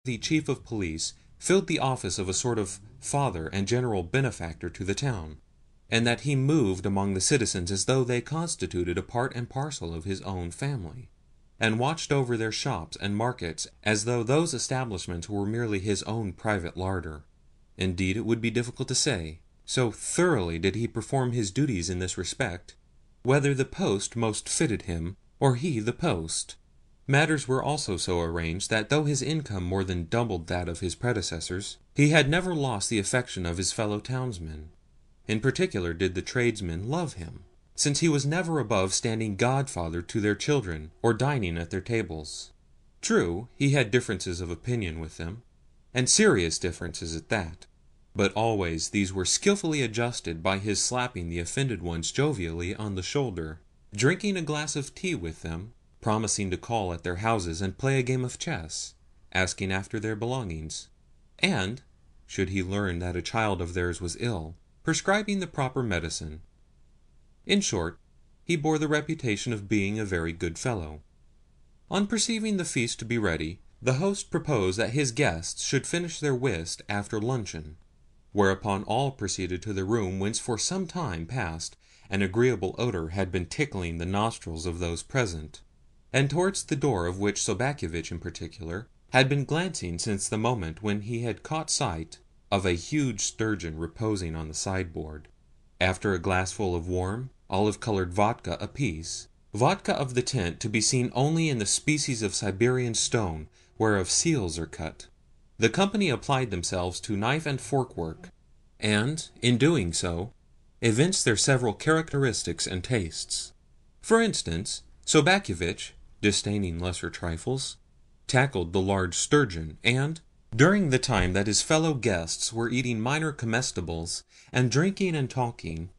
the chief of police filled the office of a sort of father and general benefactor to the town, and that he moved among the citizens as though they constituted a part and parcel of his own family, and watched over their shops and markets as though those establishments were merely his own private larder. Indeed, it would be difficult to say, so thoroughly did he perform his duties in this respect, whether the post most fitted him, or he the post. Matters were also so arranged that though his income more than doubled that of his predecessors, he had never lost the affection of his fellow townsmen. In particular did the tradesmen love him, since he was never above standing godfather to their children, or dining at their tables. True, he had differences of opinion with them, and serious differences at that, but always these were skilfully adjusted by his slapping the offended ones jovially on the shoulder, drinking a glass of tea with them, promising to call at their houses and play a game of chess, asking after their belongings, and, should he learn that a child of theirs was ill, prescribing the proper medicine. In short, he bore the reputation of being a very good fellow. On perceiving the feast to be ready, the host proposed that his guests should finish their whist after luncheon, whereupon all proceeded to the room whence for some time past an agreeable odour had been tickling the nostrils of those present, and towards the door of which Sobakevitch in particular had been glancing since the moment when he had caught sight of a huge sturgeon reposing on the sideboard. After a glassful of warm, olive-coloured vodka apiece, vodka of the tint to be seen only in the species of Siberian stone whereof seals are cut, the company applied themselves to knife and fork work, and, in doing so, evinced their several characteristics and tastes. For instance, Sobakevitch, disdaining lesser trifles, tackled the large sturgeon, and, during the time that his fellow guests were eating minor comestibles, and drinking and talking,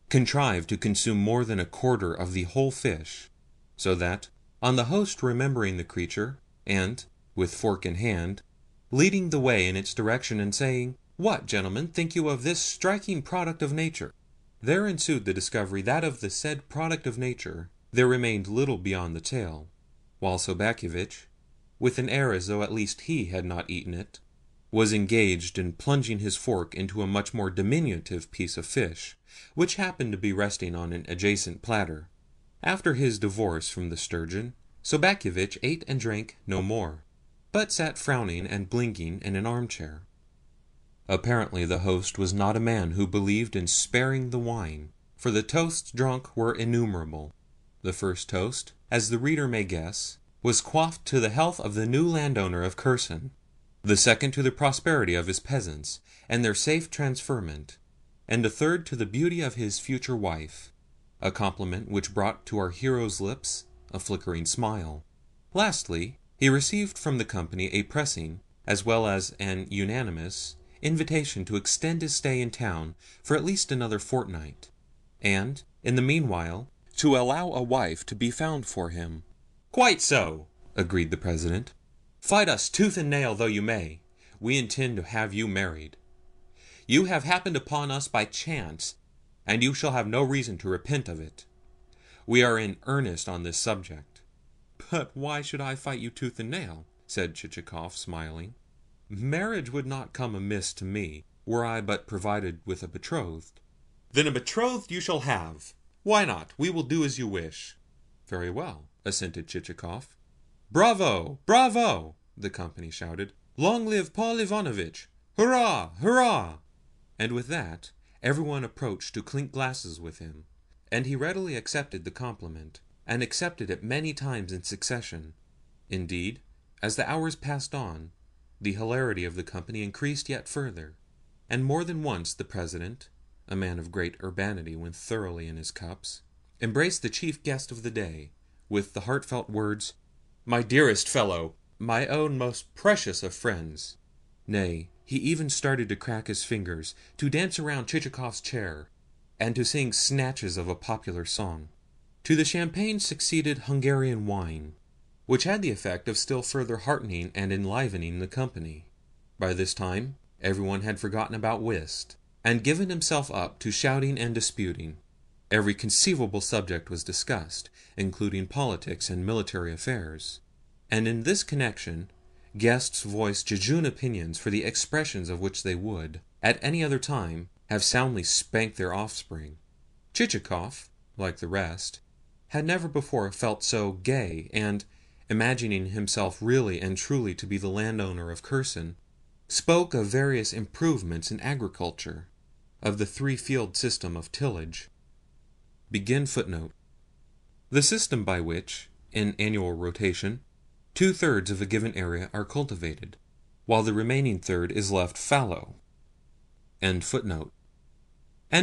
contrived to consume more than a quarter of the whole fish, so that, on the host remembering the creature, and, with fork in hand, leading the way in its direction and saying, "What, gentlemen, think you of this striking product of nature?" there ensued the discovery that of the said product of nature there remained little beyond the tail, while Sobakevitch, with an air as though at least he had not eaten it, was engaged in plunging his fork into a much more diminutive piece of fish, which happened to be resting on an adjacent platter. After his divorce from the sturgeon, Sobakevitch ate and drank no more, but sat frowning and blinking in an armchair. Apparently the host was not a man who believed in sparing the wine, for the toasts drunk were innumerable. The first toast, as the reader may guess, was quaffed to the health of the new landowner of Kherson, the second to the prosperity of his peasants, and their safe transferment, and the third to the beauty of his future wife, a compliment which brought to our hero's lips a flickering smile. Lastly, he received from the company a pressing, as well as an unanimous, invitation to extend his stay in town for at least another fortnight, and, in the meanwhile, to allow a wife to be found for him. "Quite so," agreed the President. "Fight us tooth and nail though you may, we intend to have you married. You have happened upon us by chance, and you shall have no reason to repent of it. We are in earnest on this subject." "But why should I fight you tooth and nail?" said Chichikov, smiling. "Marriage would not come amiss to me, were I but provided with a betrothed." "Then a betrothed you shall have. Why not? We will do as you wish." "Very well," assented Chichikov. "Bravo! Bravo!" the company shouted. "Long live Paul Ivanovitch! Hurrah! Hurrah!" And with that everyone approached to clink glasses with him, and he readily accepted the compliment, and accepted it many times in succession. Indeed, as the hours passed on, the hilarity of the company increased yet further, and more than once the President, a man of great urbanity when thoroughly in his cups, embraced the chief guest of the day, with the heartfelt words, "My dearest fellow, my own most precious of friends." Nay, he even started to crack his fingers, to dance around Chichikov's chair, and to sing snatches of a popular song. To the champagne succeeded Hungarian wine, which had the effect of still further heartening and enlivening the company. By this time everyone had forgotten about whist, and given himself up to shouting and disputing. Every conceivable subject was discussed, including politics and military affairs, and in this connection Guests voiced jejune opinions for the expressions of which they would, at any other time, have soundly spanked their offspring. Chichikov, like the rest, had never before felt so gay, and, imagining himself really and truly to be the landowner of Kherson, spoke of various improvements in agriculture, of the three-field system of tillage. The system by which, in annual rotation, 2/3 of a given area are cultivated, while the remaining third is left fallow. And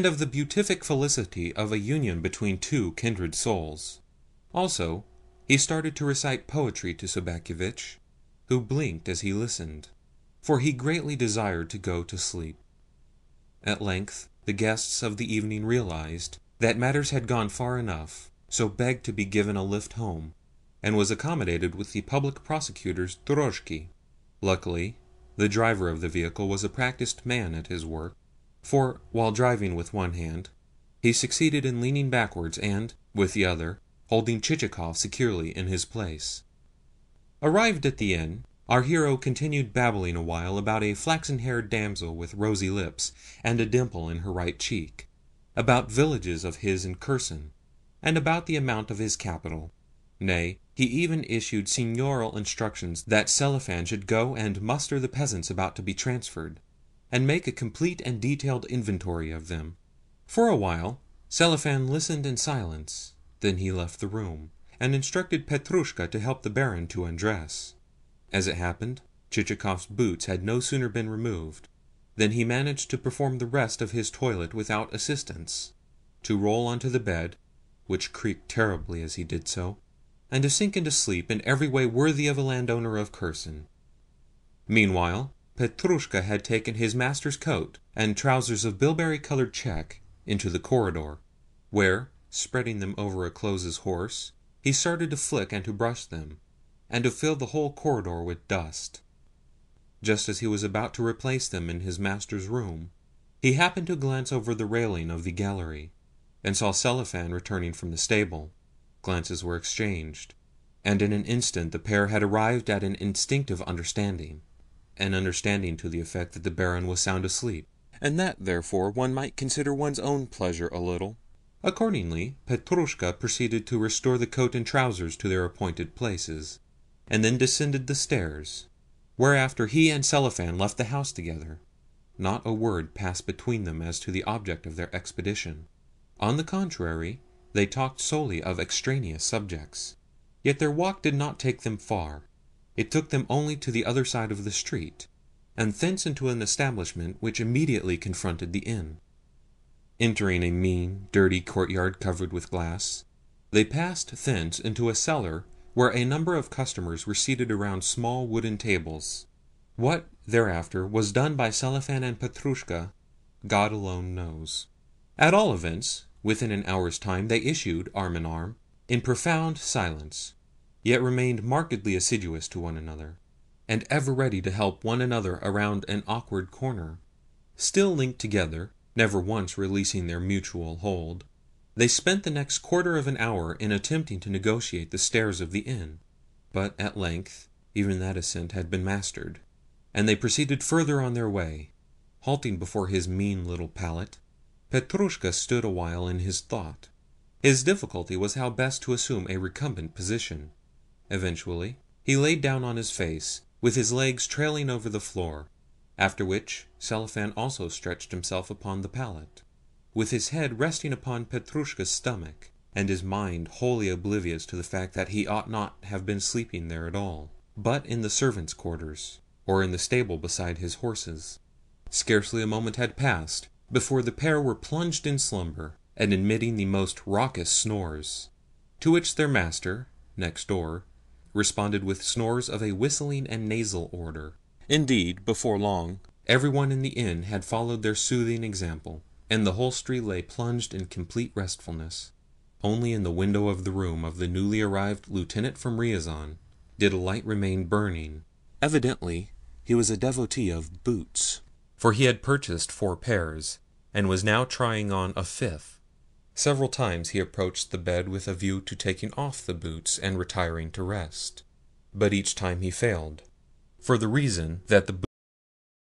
of the beatific felicity of a union between two kindred souls. Also, he started to recite poetry to Sobakevitch, who blinked as he listened, for he greatly desired to go to sleep. At length the guests of the evening realized that matters had gone far enough, so begged to be given a lift home, and was accommodated with the public prosecutor's drozhki. Luckily, the driver of the vehicle was a practised man at his work, for, while driving with one hand, he succeeded in leaning backwards and, with the other, holding Chichikov securely in his place. Arrived at the inn, our hero continued babbling a while about a flaxen-haired damsel with rosy lips and a dimple in her right cheek, about villages of his in Kherson, and about the amount of his capital. Nay, he even issued seigneurial instructions that Selifan should go and muster the peasants about to be transferred, and make a complete and detailed inventory of them. For a while Selifan listened in silence. Then he left the room, and instructed Petrushka to help the Baron to undress. As it happened, Chichikov's boots had no sooner been removed than he managed to perform the rest of his toilet without assistance, to roll onto the bed, which creaked terribly as he did so, and to sink into sleep in every way worthy of a landowner of Kherson. Meanwhile, Petrushka had taken his master's coat and trousers of bilberry-coloured check into the corridor, where, spreading them over a close's horse, he started to flick and to brush them, and to fill the whole corridor with dust. Just as he was about to replace them in his master's room, he happened to glance over the railing of the gallery, and saw Selifan returning from the stable. Glances were exchanged, and in an instant the pair had arrived at an instinctive understanding, an understanding to the effect that the Baron was sound asleep, and that, therefore, one might consider one's own pleasure a little. Accordingly, Petrushka proceeded to restore the coat and trousers to their appointed places, and then descended the stairs, whereafter he and Selifan left the house together. Not a word passed between them as to the object of their expedition. On the contrary, they talked solely of extraneous subjects. Yet their walk did not take them far. It took them only to the other side of the street, and thence into an establishment which immediately confronted the inn. Entering a mean, dirty courtyard covered with glass, they passed thence into a cellar where a number of customers were seated around small wooden tables. What, thereafter, was done by Selifan and Petrushka, God alone knows. At all events, within an hour's time they issued, arm in arm, in profound silence, yet remained markedly assiduous to one another, and ever ready to help one another around an awkward corner. Still linked together, never once releasing their mutual hold, they spent the next quarter of an hour in attempting to negotiate the stairs of the inn, but at length even that ascent had been mastered, and they proceeded further on their way. Halting before his mean little pallet, Petrushka stood a while in his thought. His difficulty was how best to assume a recumbent position. Eventually he laid down on his face, with his legs trailing over the floor, after which Selifan also stretched himself upon the pallet, with his head resting upon Petrushka's stomach, and his mind wholly oblivious to the fact that he ought not have been sleeping there at all, but in the servants' quarters, or in the stable beside his horses. Scarcely a moment had passed before the pair were plunged in slumber, and emitting the most raucous snores, to which their master, next door, responded with snores of a whistling and nasal order. Indeed, before long, everyone in the inn had followed their soothing example, and the whole street lay plunged in complete restfulness. Only in the window of the room of the newly arrived lieutenant from Ryazan did a light remain burning. Evidently he was a devotee of boots, for he had purchased 4 pairs, and was now trying on a 5th. Several times he approached the bed with a view to taking off the boots and retiring to rest, but each time he failed, for the reason that the